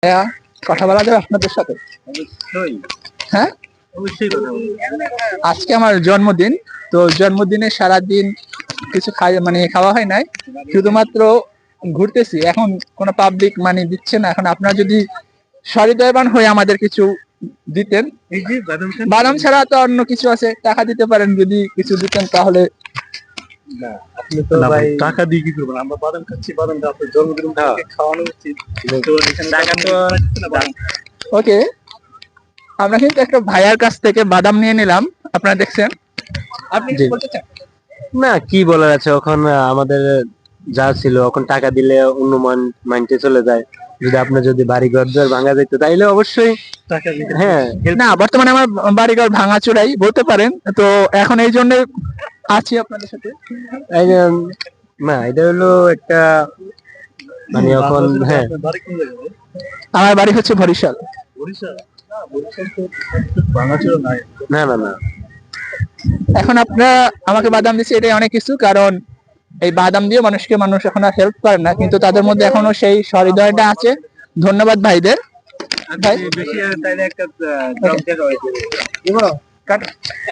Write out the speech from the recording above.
হ্যাঁ, কথা বলা যাবে আপনাদের সাথে? অবশ্যই। হ্যাঁ, অবশ্যই কথা বলবো। আজকে আমার জন্মদিন। তো জন্মদিনে সারাদিন কিছু খাওয়া হয় নাই, শুধুমাত্র ঘুরতেছি। এখন কোনো পাবলিক মানি দিচ্ছে না। এখন আপনারা যদি সহৃদয়বান হয়ে আমাদের কিছু দিতেন। এই যে বাদাম খান? বাদাম ছাড়া তো অন্য কিছু আছে, টাকা দিতে পারেন। যদি কিছু দিতেন তাহলে। না, আপনি তো ভাই টাকা দিয়ে কি করবেন? আমরা বাদাম খাচ্ছি, বাদামটা আপনার জন্মদিন উপলক্ষে খাওয়ানো উচিত। তো এখানে টাকা তো ওকে, আমরা কিন্তু একটা ভাইয়ার কাছ থেকে বাদাম নিয়ে নিলাম, আপনারা দেখছেন। আপনি কি জি। বলতে চান? না, কি বলার আছে, এখন আমাদের যা ছিল, এখন টাকা দিলে অন্য মাইন্ডে চলে যায়। যদি বাড়ি ঘর দুয়ার ভাঙা যেত তাইলে অবশ্যই টাকা দিতে হ্যাঁ। না, বর্তমানে আমার বাড়িঘর ভাঙাচোরাই বলতে পারেন। তো এখন এই জন্য আছি আপনাদের সাথে। এই যে, না, এটা হলো একটা মানে এখন হ্যাঁ। আপনার বাড়ি কোন জায়গায়? আমার বাড়ি হচ্ছে বরিশাল। বরিশাল? না, বরিশাল তো ভাঙাচোরা নাই। না না না, এখন আপনারা আমাকে বাদাম দিচ্ছে, এটাই অনেক কিছু। কারণ এই বাদাম দিয়ে মানুষ এখন আর হেল্প করে না, কিন্তু তাদের মধ্যে এখনো সেই সহৃদয়টা আছে। ধন্যবাদ ভাইদের। ভাই বেশি তাইলে একটা জব দেওয়া হয়েছে। কাট।